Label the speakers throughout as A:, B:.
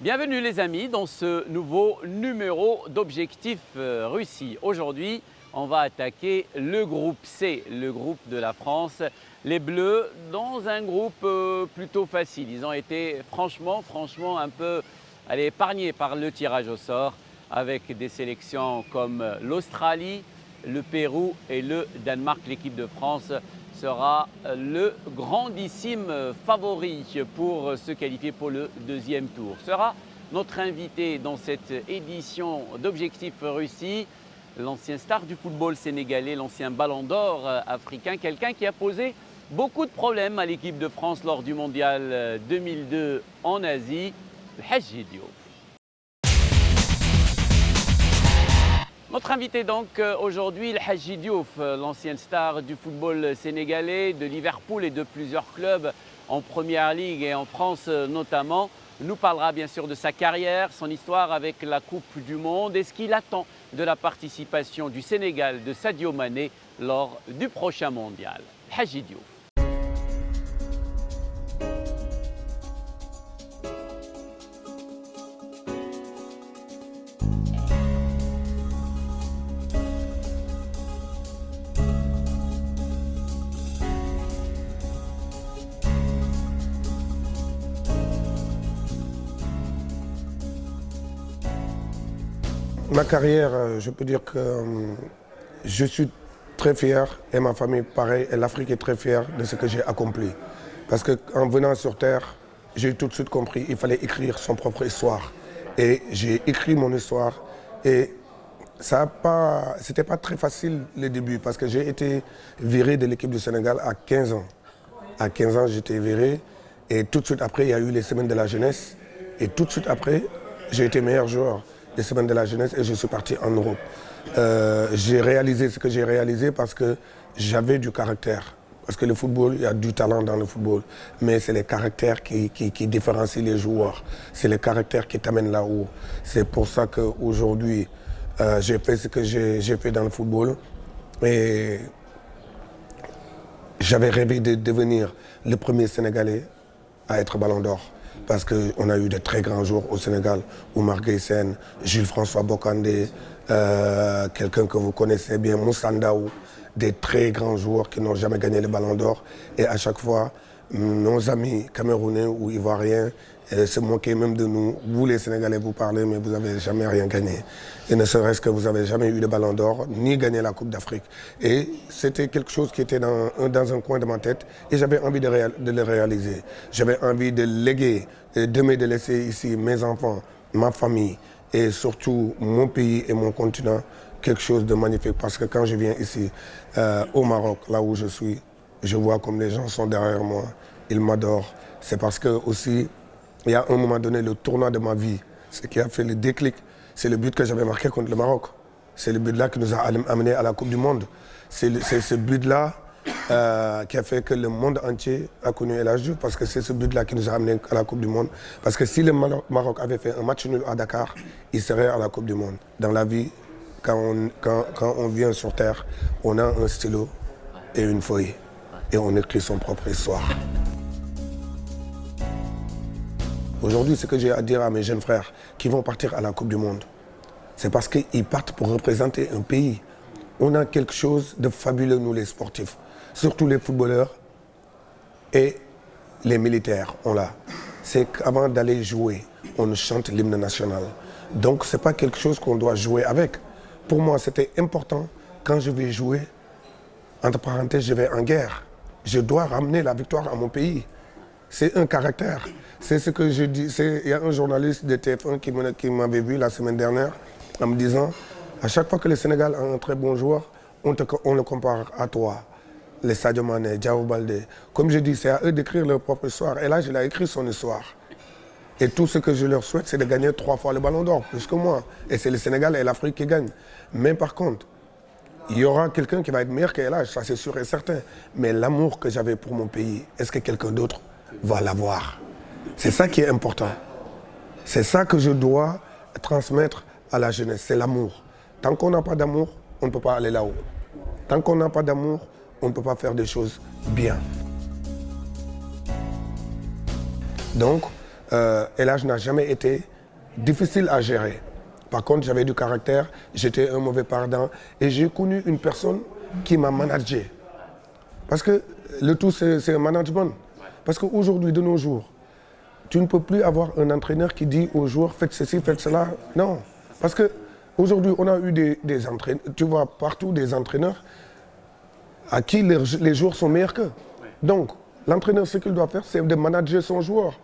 A: Bienvenue les amis dans ce nouveau numéro d'Objectif Russie. Aujourd'hui, on va attaquer le groupe C, le groupe de la France. Les Bleus dans un groupe plutôt facile. Ils ont été franchement un peu épargnés par le tirage au sort avec des sélections comme l'Australie, le Pérou et le Danemark. L'équipe de France sera le grandissime favori pour se qualifier pour le deuxième tour. Sera notre invité dans cette édition d'Objectif Russie, l'ancien star du football sénégalais, l'ancien ballon d'or africain, quelqu'un qui a posé beaucoup de problèmes à l'équipe de France lors du mondial 2002 en Asie, El Hadji Diouf. Notre invité donc aujourd'hui, El Hadji Diouf, l'ancienne star du football sénégalais, de Liverpool et de plusieurs clubs en Première Ligue et en France notamment, nous parlera bien sûr de sa carrière, son histoire avec la Coupe du Monde et ce qu'il attend de la participation du Sénégal de Sadio Mané lors du prochain mondial. El Hadji Diouf.
B: Ma carrière, je peux dire que je suis très fier, et ma famille pareil, et l'Afrique est très fière de ce que j'ai accompli. Parce qu'en venant sur Terre, j'ai tout de suite compris qu'il fallait écrire son propre histoire. Et j'ai écrit mon histoire et c'était pas très facile le début parce que j'ai été viré de l'équipe du Sénégal à 15 ans. À 15 ans, j'étais viré et tout de suite après, il y a eu les semaines de la jeunesse. Et tout de suite après, j'ai été meilleur joueur des semaines de la jeunesse et je suis parti en Europe. J'ai réalisé ce que j'ai réalisé parce que j'avais du caractère. Parce que le football, il y a du talent dans le football, mais c'est les caractères qui différencient les joueurs. C'est les caractères qui t'amènent là-haut. C'est pour ça qu'aujourd'hui, j'ai fait ce que j'ai fait dans le football. Et j'avais rêvé de devenir le premier Sénégalais à être Ballon d'Or. Parce qu'on a eu de très grands joueurs au Sénégal, Oumar Gueye Sène, Jules-François Bocandé, quelqu'un que vous connaissez bien, Moussa Ndaw, des très grands joueurs qui n'ont jamais gagné le Ballon d'Or. Et à chaque fois, nos amis camerounais ou ivoiriens se moquaient même de nous. Vous les Sénégalais, vous parlez, mais vous n'avez jamais rien gagné. Et ne serait-ce que vous n'avez jamais eu de Ballon d'Or, ni gagné la Coupe d'Afrique. Et c'était quelque chose qui était dans un coin de ma tête et j'avais envie de le réaliser. J'avais envie de léguer, de laisser ici mes enfants, ma famille et surtout mon pays et mon continent quelque chose de magnifique. Parce que quand je viens ici, au Maroc, là où je suis, je vois comme les gens sont derrière moi, ils m'adorent. C'est parce que aussi, il y a un moment donné, le tournoi de ma vie, ce qui a fait le déclic, c'est le but que j'avais marqué contre le Maroc. C'est le but-là qui nous a amenés à la Coupe du Monde. C'est ce but-là qui a fait que le monde entier a connu El Hadji Diouf, parce que c'est ce but-là qui nous a amenés à la Coupe du Monde. Parce que si le Maroc avait fait un match nul à Dakar, il serait à la Coupe du Monde. Dans la vie, quand on vient sur Terre, on a un stylo et une feuille. Et on écrit son propre histoire. Aujourd'hui, ce que j'ai à dire à mes jeunes frères qui vont partir à la Coupe du Monde, c'est parce qu'ils partent pour représenter un pays. On a quelque chose de fabuleux, nous les sportifs. Surtout les footballeurs et les militaires, on l'a. C'est qu'avant d'aller jouer, on chante l'hymne national. Donc, ce n'est pas quelque chose qu'on doit jouer avec. Pour moi, c'était important, quand je vais jouer, entre parenthèses, je vais en guerre. Je dois ramener la victoire à mon pays. C'est un caractère. C'est ce que je dis. Il y a un journaliste de TF1 qui m'avait vu la semaine dernière en me disant, à chaque fois que le Sénégal a un très bon joueur, on le compare à toi. Les Sadio Mané, Diao Baldé. Comme je dis, c'est à eux d'écrire leur propre histoire. Et là, je l'ai écrit son histoire. Et tout ce que je leur souhaite, c'est de gagner 3 fois le Ballon d'Or, plus que moi. Et c'est le Sénégal et l'Afrique qui gagnent. Mais par contre, il y aura quelqu'un qui va être meilleur qu'El Hadji, ça c'est sûr et certain. Mais l'amour que j'avais pour mon pays, est-ce que quelqu'un d'autre va l'avoir? C'est ça qui est important. C'est ça que je dois transmettre à la jeunesse, c'est l'amour. Tant qu'on n'a pas d'amour, on ne peut pas aller là-haut. Tant qu'on n'a pas d'amour, on ne peut pas faire des choses bien. Donc, El Hadji n'a jamais été difficile à gérer. Par contre, j'avais du caractère, j'étais un mauvais perdant et j'ai connu une personne qui m'a managé. Parce que le tout, c'est un management. Parce qu'aujourd'hui, de nos jours, tu ne peux plus avoir un entraîneur qui dit aux joueurs faites ceci, faites cela. Non. Parce qu'aujourd'hui, on a eu des entraîneurs, tu vois partout des entraîneurs à qui les joueurs sont meilleurs qu'eux. Donc, l'entraîneur, ce qu'il doit faire, c'est de manager son joueur,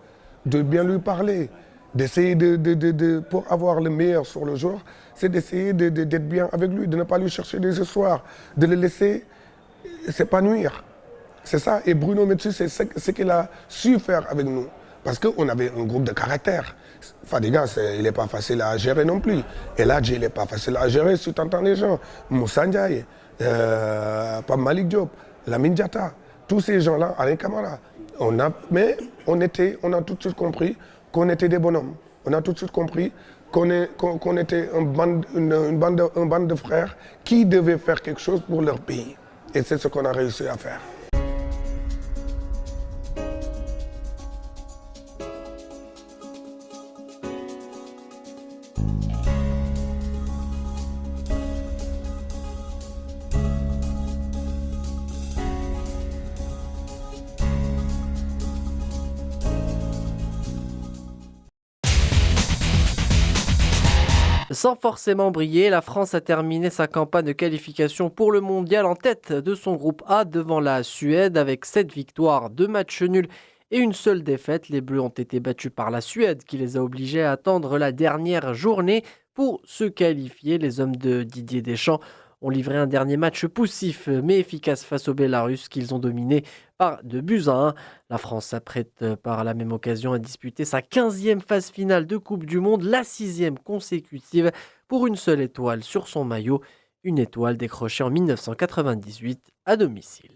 B: de bien lui parler, d'essayer pour avoir le meilleur sur le joueur, c'est d'essayer d'être bien avec lui, de ne pas lui chercher des histoires, de le laisser s'épanouir. C'est ça. Et Bruno Metsu, c'est ce qu'il a su faire avec nous. Parce qu'on avait un groupe de caractère. Fadiga, il n'est pas facile à gérer non plus. Eladji, il n'est pas facile à gérer si tu entends les gens. Moussa Ndiaye, Pape Malick Diop, Lamine Diatta, tous ces gens-là, Alain Camara. Mais on a tout de suite compris qu'on était des bonhommes. On a tout de suite compris qu'on était une bande de frères qui devaient faire quelque chose pour leur pays. Et c'est ce qu'on a réussi à faire.
C: Sans forcément briller, la France a terminé sa campagne de qualification pour le mondial en tête de son groupe A devant la Suède avec 7 victoires, 2 matchs nuls et une seule défaite. Les Bleus ont été battus par la Suède qui les a obligés à attendre la dernière journée pour se qualifier. Les hommes de Didier Deschamps ont livré un dernier match poussif mais efficace face aux Bélarusses qu'ils ont dominé par 2-1. La France s'apprête par la même occasion à disputer sa 15e phase finale de Coupe du Monde, la 6e consécutive pour une seule étoile sur son maillot, une étoile décrochée en 1998 à domicile.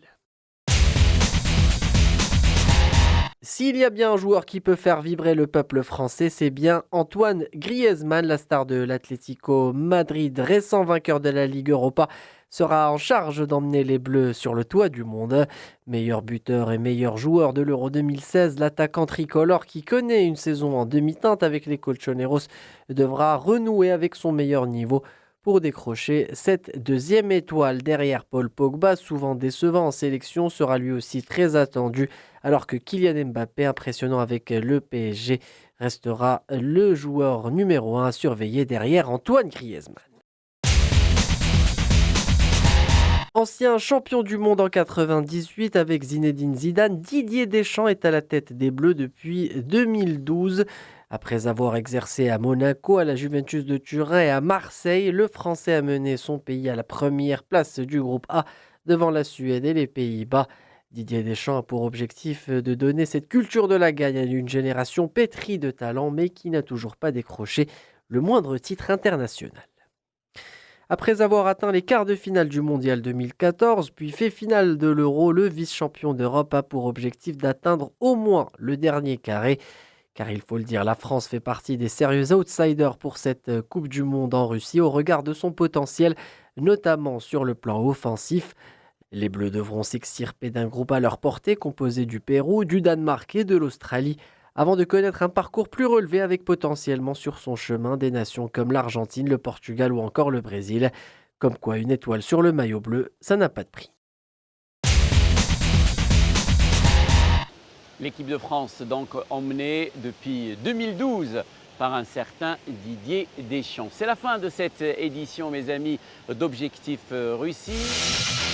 C: S'il y a bien un joueur qui peut faire vibrer le peuple français, c'est bien Antoine Griezmann, la star de l'Atlético Madrid, récent vainqueur de la Ligue Europa, sera en charge d'emmener les Bleus sur le toit du monde. Meilleur buteur et meilleur joueur de l'Euro 2016, l'attaquant tricolore qui connaît une saison en demi-teinte avec les Colchoneros devra renouer avec son meilleur niveau pour décrocher cette deuxième étoile. Derrière Paul Pogba, souvent décevant en sélection, sera lui aussi très attendu, alors que Kylian Mbappé, impressionnant avec le PSG, restera le joueur numéro 1 à surveiller derrière Antoine Griezmann. Ancien champion du monde en 98 avec Zinedine Zidane, Didier Deschamps est à la tête des Bleus depuis 2012. Après avoir exercé à Monaco, à la Juventus de Turin et à Marseille, le Français a mené son pays à la première place du groupe A devant la Suède et les Pays-Bas. Didier Deschamps a pour objectif de donner cette culture de la gagne à une génération pétrie de talent mais qui n'a toujours pas décroché le moindre titre international. Après avoir atteint les quarts de finale du Mondial 2014, puis fait finale de l'Euro, le vice-champion d'Europe a pour objectif d'atteindre au moins le dernier carré. Car il faut le dire, la France fait partie des sérieux outsiders pour cette Coupe du Monde en Russie au regard de son potentiel, notamment sur le plan offensif. Les Bleus devront s'extirper d'un groupe à leur portée composé du Pérou, du Danemark et de l'Australie, avant de connaître un parcours plus relevé avec potentiellement sur son chemin des nations comme l'Argentine, le Portugal ou encore le Brésil. Comme quoi une étoile sur le maillot bleu, ça n'a pas de prix.
A: L'équipe de France, donc emmenée depuis 2012 par un certain Didier Deschamps. C'est la fin de cette édition, mes amis, d'Objectif Russie.